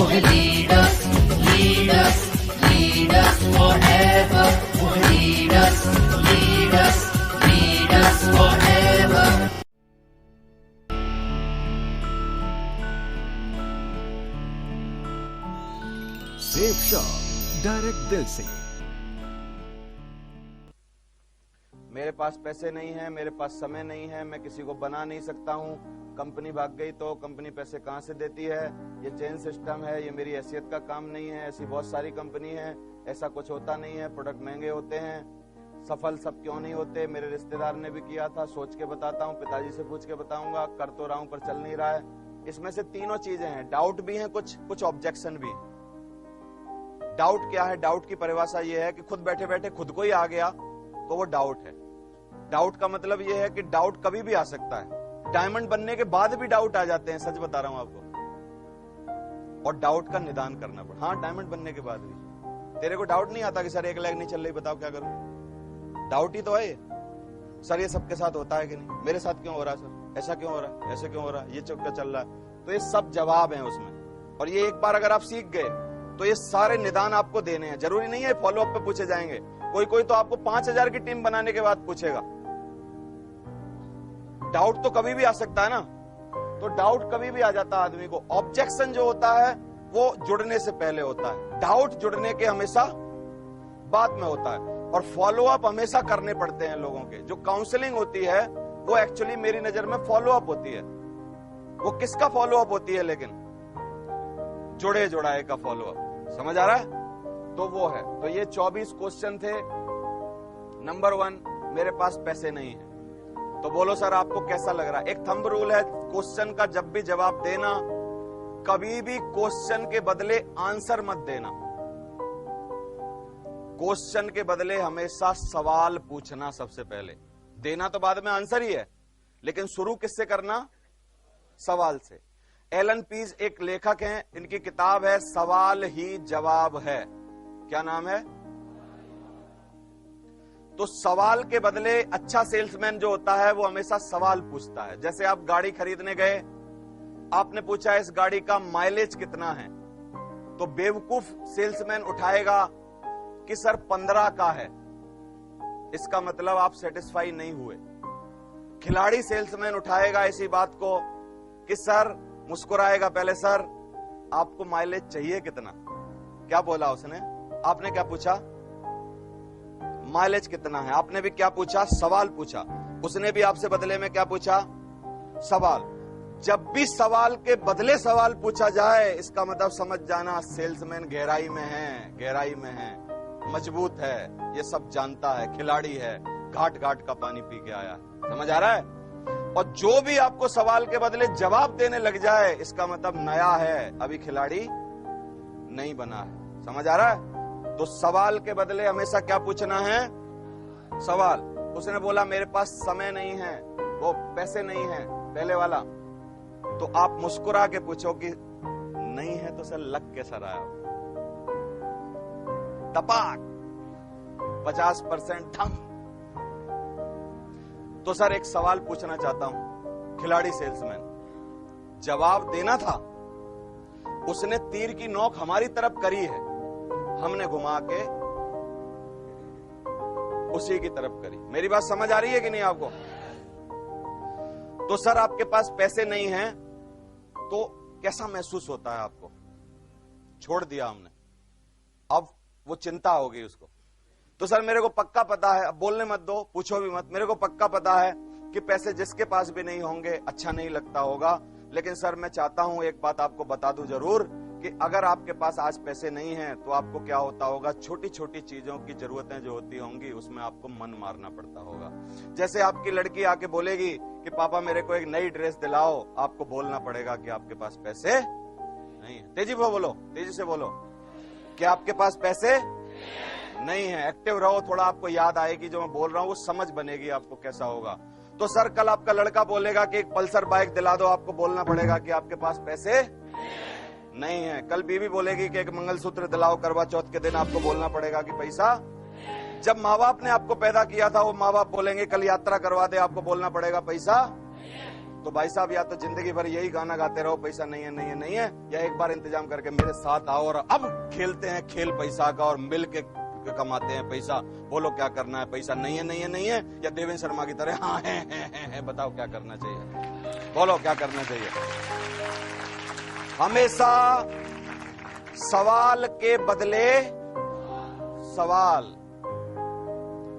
will lead us, lead us, lead us forever. Will lead us, lead us, lead us forever. Safe shop direct दिल से। मेरे पास पैसे नहीं है, मेरे पास समय नहीं है, मैं किसी को बना नहीं सकता हूँ, कंपनी भाग गई तो कंपनी पैसे कहाँ से देती है, ये चेन सिस्टम है, ये मेरी हैसियत का काम नहीं है, ऐसी बहुत सारी कंपनी है, ऐसा कुछ होता नहीं है, प्रोडक्ट महंगे होते हैं, सफल सब क्यों नहीं होते, मेरे रिश्तेदार ने भी किया था, सोच के बताता हूँ, पिताजी से पूछ के बताऊंगा, कर तो रहा हूँ पर चल नहीं रहा है। इसमें से तीनों चीजें हैं, डाउट भी है, कुछ ऑब्जेक्शन भी है। डाउट क्या है? डाउट की परिभाषा ये है कि खुद बैठे बैठे खुद को ही आ गया तो वो डाउट है। डाउट का मतलब ये है कि डाउट कभी भी आ सकता है, डायमंड बनने के बाद भी डाउट आ जाते हैं, सच बता रहा हूं आपको। और डाउट का निदान करना पड़ा। हाँ, डायमंड बनने के बाद भी तेरे को डाउट नहीं आता कि सर 1 लाख नहीं चल रही, बताओ क्या करूं? डाउट ही तो है ये। सर ये सबके साथ होता है कि नहीं, मेरे साथ क्यों हो रहा है सर, ऐसा क्यों हो रहा है, ऐसे क्यों हो रहा है, ये चक्कर चल रहा है। तो ये सब जवाब है उसमें, और ये एक बार अगर आप सीख गए तो ये सारे निदान आपको देने हैं। जरूरी नहीं है फॉलो अप पे पूछे जाएंगे, कोई तो आपको 5000 की टीम बनाने के बाद पूछेगा। डाउट तो कभी भी आ सकता है ना, तो डाउट कभी भी आ जाता है आदमी को। ऑब्जेक्शन जो होता है वो जुड़ने से पहले होता है, डाउट जुड़ने के हमेशा बाद में होता है, और फॉलो अप हमेशा करने पड़ते हैं लोगों के। जो काउंसलिंग होती है वो एक्चुअली मेरी नजर में फॉलो अप होती है। वो किसका फॉलो अप होती है? लेकिन जुड़े जुड़ाए का फॉलो अप। समझ आ रहा है? तो वो है। तो ये 24 क्वेश्चन थे। नंबर 1, मेरे पास पैसे नहीं है। तो बोलो सर आपको कैसा लग रहा है? एक थंब रूल है क्वेश्चन का, जब भी जवाब देना, कभी भी क्वेश्चन के बदले आंसर मत देना। क्वेश्चन के बदले हमेशा सवाल पूछना सबसे पहले। देना तो बाद में आंसर ही है, लेकिन शुरू किससे करना? सवाल से। एलन पीज एक लेखक हैं, इनकी किताब है सवाल ही जवाब है। क्या नाम है? तो सवाल के बदले अच्छा सेल्समैन जो होता है वो हमेशा सवाल पूछता है। जैसे आप गाड़ी खरीदने गए, आपने पूछा इस गाड़ी का माइलेज कितना है, तो बेवकूफ सेल्समैन उठाएगा कि सर 15 का है। इसका मतलब आप सेटिस्फाई नहीं हुए। खिलाड़ी सेल्समैन उठाएगा इसी बात को कि सर, मुस्कुराएगा पहले, सर आपको माइलेज चाहिए कितना? क्या बोला उसने? आपने क्या पूछा? माइलेज कितना है। आपने भी क्या पूछा? सवाल पूछा। उसने भी आपसे बदले में क्या पूछा? सवाल। जब भी सवाल के बदले सवाल पूछा जाए, इसका मतलब समझ जाना सेल्समैन गहराई में है, गहराई में है, मजबूत है, ये सब जानता है, खिलाड़ी है, घाट घाट का पानी पी के आया। समझ आ रहा है? और जो भी आपको सवाल के बदले जवाब देने लग जाए, इसका मतलब नया है, अभी खिलाड़ी नहीं बना है। समझ आ रहा है? तो सवाल के बदले हमेशा क्या पूछना है? सवाल। उसने बोला मेरे पास समय नहीं है, वो पैसे नहीं है, पहले वाला। तो आप मुस्कुरा के पूछो कि नहीं है तो सर लग कैसा रहा है? तपाक 50% थम। तो सर एक सवाल पूछना चाहता हूं, खिलाड़ी सेल्समैन। जवाब देना था, उसने तीर की नोक हमारी तरफ करी है, हमने घुमा के उसी की तरफ करी। मेरी बात समझ आ रही है कि नहीं आपको? तो सर आपके पास पैसे नहीं हैं, तो कैसा महसूस होता है आपको? छोड़ दिया हमने, अब वो चिंता हो गई उसको। तो सर मेरे को पक्का पता है, अब बोलने मत दो, पूछो भी मत, मेरे को पक्का पता है कि पैसे जिसके पास भी नहीं होंगे अच्छा नहीं लगता होगा, लेकिन सर मैं चाहता हूं एक बात आपको बता दूं जरूर कि अगर आपके पास आज पैसे नहीं हैं तो आपको क्या होता होगा, छोटी छोटी चीजों की जरूरतें जो होती होंगी उसमें आपको मन मारना पड़ता होगा। जैसे आपकी लड़की आके बोलेगी कि पापा मेरे को एक नई ड्रेस दिलाओ, आपको बोलना पड़ेगा कि आपके पास पैसे नहीं है। तेजी से बोलो, तेजी से बोलो कि आपके पास पैसे नहीं है। एक्टिव रहो, थोड़ा आपको याद आएगी जो मैं बोल रहा हूं, वो समझ बनेगी आपको कैसा होगा। तो सर कल आपका लड़का बोलेगा कि एक पल्सर बाइक दिला दो, आपको बोलना पड़ेगा कि आपके पास पैसे नहीं है। कल बीवी बोलेगी कि एक मंगलसूत्र दिलाओ करवा चौथ के दिन, आपको बोलना पड़ेगा कि पैसा। जब माँ बाप ने आपको पैदा किया था वो माँ बाप बोलेंगे कल यात्रा करवा दे, आपको बोलना पड़ेगा पैसा। तो भाई साहब या तो जिंदगी भर यही गाना गाते रहो पैसा नहीं है नहीं है नहीं है, या एक बार इंतजाम करके मेरे साथ आओ और अब खेलते हैं खेल पैसा का और मिल के कमाते हैं पैसा। बोलो क्या करना है? पैसा नहीं है नहीं है नहीं है, या देवेंद्र शर्मा की तरह हाँ है। बताओ क्या करना चाहिए? बोलो क्या करना चाहिए? हमेशा सवाल के बदले सवाल,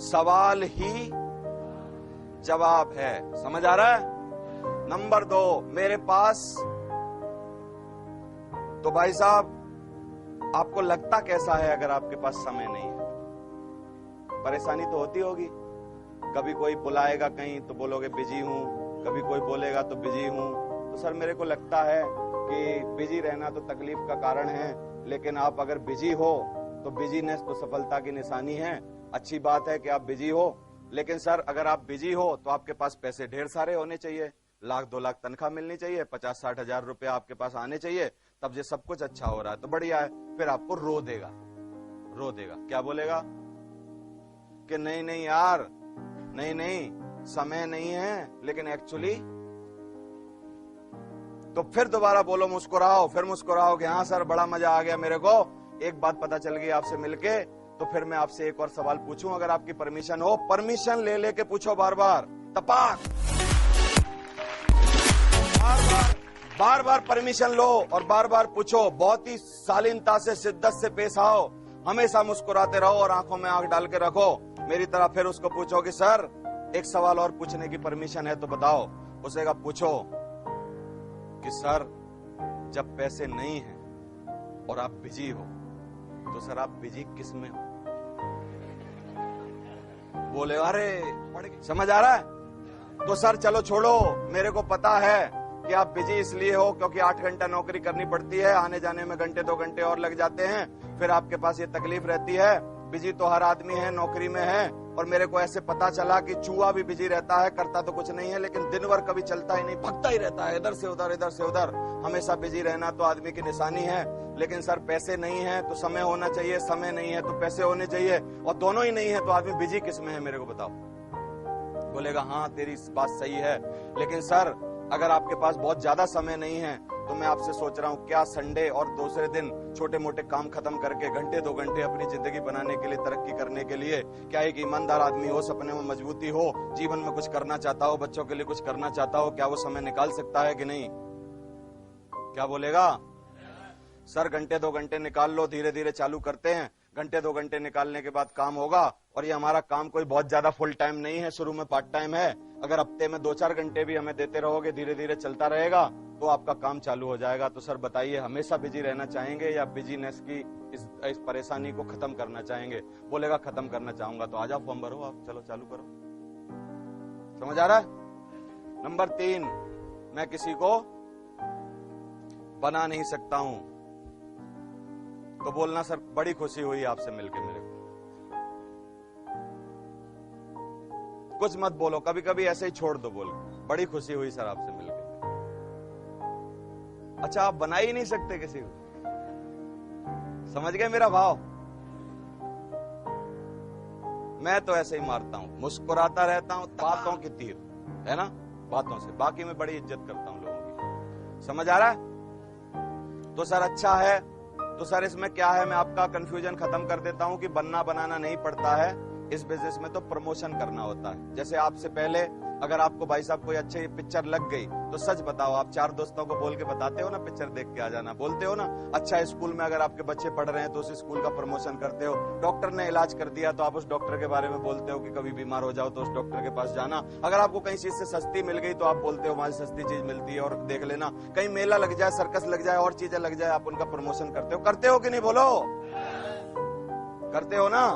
सवाल ही जवाब है। समझ आ रहा है? नंबर 2, मेरे पास, तो भाई साहब आपको लगता कैसा है अगर आपके पास समय नहीं है? परेशानी तो होती होगी। कभी कोई बुलाएगा कहीं तो बोलोगे बिजी हूं, कभी कोई बोलेगा तो बिजी हूं। तो सर मेरे को लगता है कि बिजी रहना तो तकलीफ का कारण है, लेकिन आप अगर बिजी हो तो बिजीनेस तो सफलता की निशानी है। अच्छी बात है कि आप बिजी हो, लेकिन सर अगर आप बिजी हो तो आपके पास पैसे ढेर सारे होने चाहिए, 1-2 लाख तनख्वाह मिलनी चाहिए, 50-60 हजार रुपए आपके पास आने चाहिए, तब ये सब कुछ अच्छा हो रहा है तो बढ़िया है। फिर आपको रो देगा, रो देगा। क्या बोलेगा? कि नहीं नहीं यार, नहीं नहीं समय नहीं है, लेकिन एक्चुअली, तो फिर दोबारा बोलो, मुस्कुराओ, फिर मुस्कुराओ कि हाँ सर बड़ा मजा आ गया मेरे को, एक बात पता चल गई आपसे मिलके। तो फिर मैं आपसे एक और सवाल पूछूं, अगर आपकी परमिशन हो, परमिशन ले लेके पूछो बार बार, तपाक, बार बार परमिशन लो और बार बार पूछो। बहुत ही शालीनता से, शिद्दत से पेश आओ, हमेशा मुस्कुराते रहो और आंखों में आंख डाल के रखो मेरी तरह। फिर उसको पूछो कि सर एक सवाल और पूछने की परमिशन है तो बताओ। उसे का पूछो कि सर जब पैसे नहीं हैं और आप बिजी हो तो सर आप बिजी किस में हो? बोले अरे समझ आ रहा है? तो सर चलो छोड़ो, मेरे को पता है कि आप बिजी इसलिए हो क्योंकि 8 घंटा नौकरी करनी पड़ती है, आने जाने में घंटे 2 घंटे और लग जाते हैं, फिर आपके पास ये तकलीफ रहती है। बिजी तो हर आदमी है, नौकरी में है, और मेरे को ऐसे पता चला कि चूहा भी बिजी रहता है, करता तो कुछ नहीं है, लेकिन दिन भर कभी चलता ही नहीं, भगता ही रहता है इधर से उधर इधर से उधर। हमेशा बिजी रहना तो आदमी की निशानी है, लेकिन सर पैसे नहीं है तो समय होना चाहिए, समय नहीं है तो पैसे होने चाहिए, और दोनों ही नहीं है तो आदमी बिजी किस में है मेरे को बताओ? बोलेगा हाँ तेरी बात सही है, लेकिन सर अगर आपके पास बहुत ज्यादा समय नहीं है तो मैं आपसे सोच रहा हूँ क्या संडे और दूसरे दिन छोटे मोटे काम खत्म करके घंटे 2 घंटे अपनी जिंदगी बनाने के लिए, तरक्की करने के लिए, क्या एक ईमानदार आदमी हो, सपने में मजबूती हो, जीवन में कुछ करना चाहता हो, बच्चों के लिए कुछ करना चाहता हो, क्या वो समय निकाल सकता है कि नहीं? क्या बोलेगा? सर घंटे 2 घंटे निकाल लो, धीरे धीरे चालू करते हैं, घंटे 2 घंटे निकालने के बाद काम होगा। और ये हमारा काम कोई बहुत ज्यादा फुल टाइम नहीं है, शुरू में पार्ट टाइम है। अगर हफ्ते में 2-4 घंटे भी हमें देते रहोगे, धीरे धीरे चलता रहेगा तो आपका काम चालू हो जाएगा। तो सर बताइए, हमेशा बिजी रहना चाहेंगे या बिजीनेस की इस परेशानी को खत्म करना चाहेंगे? बोलेगा खत्म करना चाहूंगा। तो आ जाओ, फॉर्म भरो, आप चलो चालू करो। समझ आ रहा है? नंबर 3, मैं किसी को बना नहीं सकता हूं। तो बोलना सर बड़ी खुशी हुई आपसे मिलके मेरे को। कुछ मत बोलो, कभी कभी ऐसे ही छोड़ दो, बोल बड़ी खुशी हुई सर आपसे मिलके। अच्छा आप बना ही नहीं सकते किसी को? समझ गए मेरा भाव? मैं तो ऐसे ही मारता हूं, मुस्कुराता रहता हूं, बातों की तीर है ना, बातों से। बाकी मैं बड़ी इज्जत करता हूं लोगों की। समझ आ रहा है? तो सर अच्छा है, तो सर इसमें क्या है, मैं आपका कंफ्यूजन खत्म कर देता हूं कि बनना बनाना नहीं पड़ता है, इस बिजनेस में तो प्रमोशन करना होता है। जैसे आपसे पहले अगर आपको भाई साहब कोई अच्छी पिक्चर लग गई तो सच बताओ, आप 4 दोस्तों को बोल के बताते हो ना पिक्चर देख के आ जाना, बोलते हो ना? अच्छा स्कूल में अगर आपके बच्चे पढ़ रहे हैं तो उस स्कूल का प्रमोशन करते हो। डॉक्टर ने इलाज कर दिया तो आप उस डॉक्टर के बारे में बोलते हो कि कभी बीमार हो जाओ तो उस डॉक्टर के पास जाना। अगर आपको कहीं चीज से सस्ती मिल गई तो आप बोलते हो वहां से सस्ती चीज मिलती है और देख लेना। कहीं मेला लग जाए, सर्कस लग जाए और चीजें लग जाए, आप उनका प्रमोशन करते हो। करते हो कि नहीं? बोलो करते हो ना?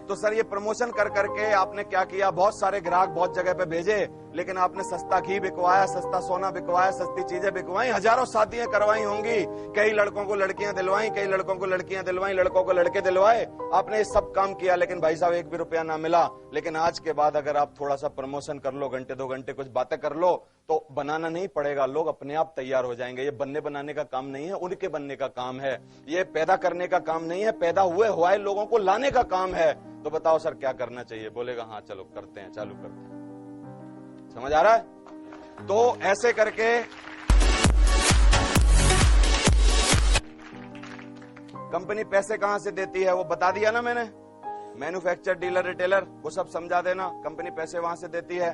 तो सर ये प्रमोशन कर करके आपने क्या किया, बहुत सारे ग्राहक बहुत जगह पे भेजे, लेकिन आपने सस्ता घी बिकवाया, सस्ता सोना बिकवाया, सस्ती चीजें बिकवाई, हजारों शादियां करवाई होंगी, कई लड़कों को लड़कियां दिलवाई, कई लड़कों को लड़कियां दिलवाई, लड़कों को लड़के दिलवाए। आपने ये सब काम किया, लेकिन भाई साहब 1 भी रुपया ना मिला। लेकिन आज के बाद अगर आप थोड़ा सा प्रमोशन कर लो, घंटे 2 घंटे कुछ बातें कर लो, तो बनाना नहीं पड़ेगा, लोग अपने आप तैयार हो जाएंगे। ये बनने बनाने का काम नहीं है, उनके बनने का काम है। ये पैदा करने का काम नहीं है, पैदा हुए लोगों को लाने का काम है। तो बताओ सर क्या करना चाहिए? बोलेगा हाँ चलो करते हैं, चालू करते हैं। समझ आ रहा है? तो ऐसे करके कंपनी पैसे कहां से देती है वो बता दिया ना मैंने। मैन्युफैक्चर, डीलर, रिटेलर, वो सब समझा देना। कंपनी पैसे वहां से देती है।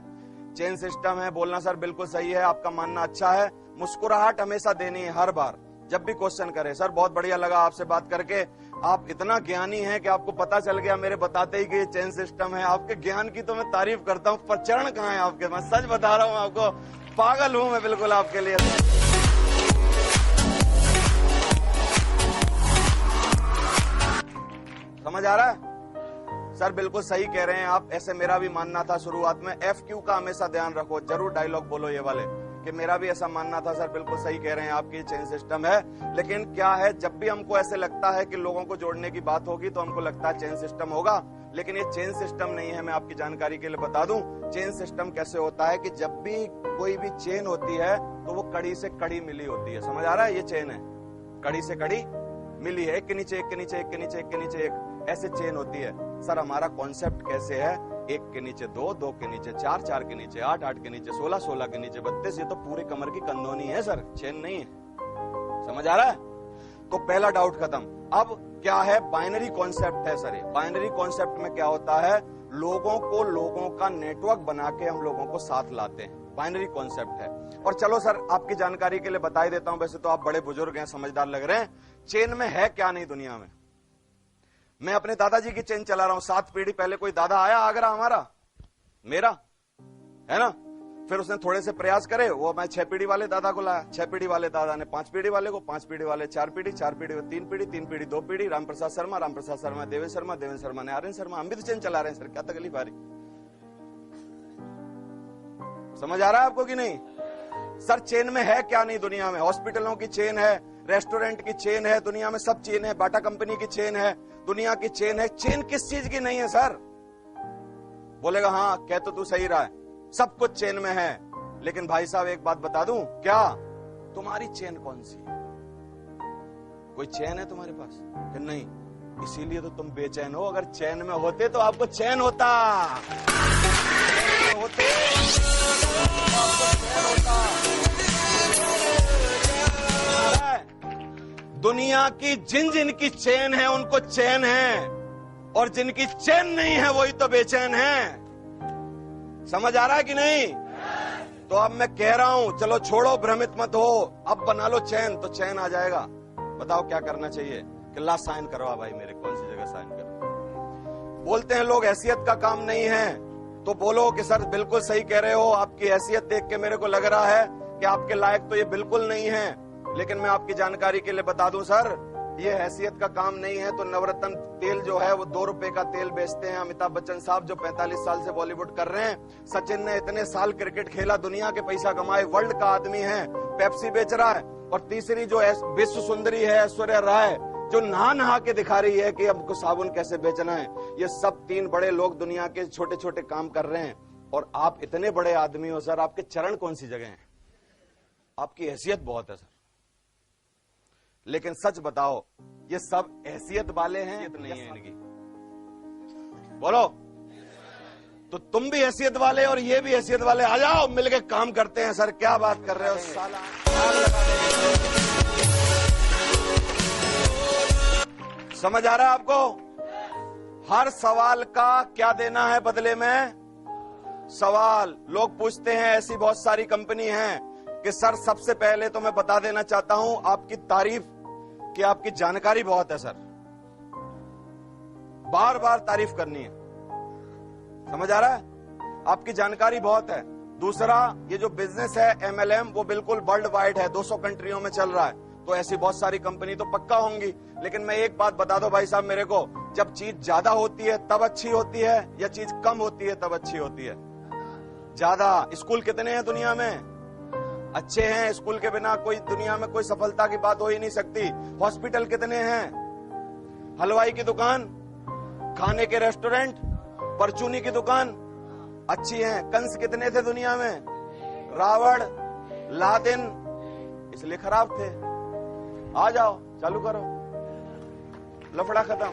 चेन सिस्टम है, बोलना सर बिल्कुल सही है, आपका मानना अच्छा है। मुस्कुराहट हमेशा देनी है हर बार जब भी क्वेश्चन करे। सर बहुत बढ़िया लगा आपसे बात करके, आप इतना ज्ञानी हैं कि आपको पता चल गया मेरे बताते ही कि ये चेन सिस्टम है। आपके ज्ञान की तो मैं तारीफ करता हूँ, पर चरण कहाँ है आपके? मैं सच बता रहा हूँ आपको, पागल हूं मैं बिल्कुल आपके लिए। समझ आ रहा है? सर बिल्कुल सही कह रहे हैं आप, ऐसे मेरा भी मानना था शुरुआत में। FQ का हमेशा ध्यान रखो, जरूर डायलॉग बोलो ये वाले कि मेरा भी ऐसा मानना था। सर बिल्कुल सही कह रहे हैं, आपकी चेन सिस्टम है। लेकिन क्या है, जब भी हमको ऐसे लगता है कि लोगों को जोड़ने की बात होगी तो हमको लगता है चेन सिस्टम होगा, लेकिन ये चेन सिस्टम नहीं है। मैं आपकी जानकारी के लिए बता दूं, चेन सिस्टम कैसे होता है कि जब भी कोई भी चेन होती है तो वो कड़ी से कड़ी मिली होती है। समझ आ रहा है? ये चेन है, कड़ी से कड़ी मिली है, एक के नीचे एक के नीचे एक के नीचे एक के नीचे एक, ऐसे चेन होती है। सर हमारा कॉन्सेप्ट कैसे है? एक के नीचे दो, दो के नीचे चार, चार के नीचे आठ, आठ के नीचे 16, 16 के नीचे 32। ये तो पूरे कमर की कंदोनी है सर, चेन नहीं है। समझ आ रहा है? तो पहला डाउट खत्म। अब क्या है? बाइनरी कॉन्सेप्ट है सर। ये बाइनरी कॉन्सेप्ट में क्या होता है, लोगों का नेटवर्क बना के हम लोगों को साथ लाते हैं। बाइनरी कॉन्सेप्ट है। और चलो सर आपकी जानकारी के लिए बता ही देता हूं, वैसे तो आप बड़े बुजुर्ग हैं, समझदार लग रहे हैं। चेन में है क्या नहीं दुनिया में। मैं अपने दादाजी की चेन चला रहा हूं, 7 पीढ़ी पहले कोई दादा आया आगरा हमारा, मेरा है ना, फिर उसने थोड़े से प्रयास करे, वो मैं 6 पीढ़ी वाले दादा को लाया, 6 पीढ़ी वाले दादा ने 5 पीढ़ी वाले को, 5 पीढ़ी वाले 4 पीढ़ी, 4 पीढ़ी 3 पीढ़ी, 3 पीढ़ी 2 पीढ़ी, राम प्रसाद शर्मा, देवेश शर्मा ने आर्यन शर्मा। हम भी तो चेन चला रहे हैं सर, क्या तकलीफ आ रही? समझ आ रहा है आपको कि नहीं? सर चेन में है क्या नहीं दुनिया में। हॉस्पिटलों की चेन है, रेस्टोरेंट की चेन है, दुनिया में सब चेन है, बाटा कंपनी की चेन है, दुनिया की चेन है। चेन किस चीज की नहीं है सर? बोलेगा हाँ कह तो तू सही रहा है, सब कुछ चेन में है। लेकिन भाई साहब एक बात बता दूं, क्या तुम्हारी चेन कौन सी है? कोई चेन है तुम्हारे पास कि नहीं? इसीलिए तो तुम बेचैन हो। अगर चैन में होते तो आपको चैन होता, होते दुनिया की जिन जिन की चेन है उनको चैन है, और जिनकी चैन नहीं है वही तो बेचैन है। समझ आ रहा है कि नहीं? तो अब मैं कह रहा हूं, चलो छोड़ो, भ्रमित मत हो, अब बना लो चैन, तो चैन आ जाएगा। बताओ क्या करना चाहिए? कि ला साइन करवा भाई मेरे, कौन सी जगह साइन कर? बोलते हैं लोग हैसियत का काम नहीं है, तो बोलो कि सर बिल्कुल सही कह रहे हो, आपकी हैसियत देख के मेरे को लग रहा है कि आपके लायक तो ये बिल्कुल नहीं है। लेकिन मैं आपकी जानकारी के लिए बता दूं सर, ये हैसियत का काम नहीं है। तो नवरत्न तेल जो है वो 2 रुपए का तेल बेचते हैं अमिताभ बच्चन साहब, जो 45 साल से बॉलीवुड कर रहे हैं। सचिन ने इतने साल क्रिकेट खेला, दुनिया के पैसा कमाए, वर्ल्ड का आदमी है, पेप्सी बेच रहा है। और तीसरी जो विश्व सुंदरी है ऐश्वर्या राय, जो नहा नहा के दिखा रही है कि हमको साबुन कैसे बेचना है। ये सब 3 बड़े लोग दुनिया के छोटे छोटे काम कर रहे हैं, और आप इतने बड़े आदमी हो सर, आपके चरण कौन सी जगह है? आपकी हैसियत बहुत है सर। लेकिन सच बताओ, ये सब हैसियत वाले हैं? नहीं है इनकी, बोलो। तो तुम भी हैसियत वाले और ये भी हैसियत वाले, आ जाओ मिलके काम करते हैं। सर क्या बात कर रहे हो साला? समझ आ रहा है आपको? हर सवाल का क्या देना है बदले में? सवाल। लोग पूछते हैं, ऐसी बहुत सारी कंपनी है कि सर सबसे पहले तो मैं बता देना चाहता हूं आपकी तारीफ कि आपकी जानकारी बहुत है सर, बार बार तारीफ करनी है। समझ आ रहा है? आपकी जानकारी बहुत है। दूसरा, ये जो बिजनेस है MLM, वो बिल्कुल वर्ल्ड वाइड है, 200 कंट्रियों में चल रहा है। तो ऐसी बहुत सारी कंपनी तो पक्का होंगी। लेकिन मैं एक बात बता दो भाई साहब मेरे को, जब चीज ज्यादा होती है तब अच्छी होती है, या चीज कम होती है तब अच्छी होती है? ज्यादा। स्कूल कितने हैं दुनिया में? अच्छे हैं, स्कूल के बिना कोई दुनिया में कोई सफलता की बात हो ही नहीं सकती। हॉस्पिटल कितने हैं? हलवाई की दुकान, खाने के रेस्टोरेंट, परचूनी की दुकान अच्छी हैं। कंस कितने थे दुनिया में? रावण, लादेन, इसलिए खराब थे। आ जाओ चालू करो, लफड़ा खत्म।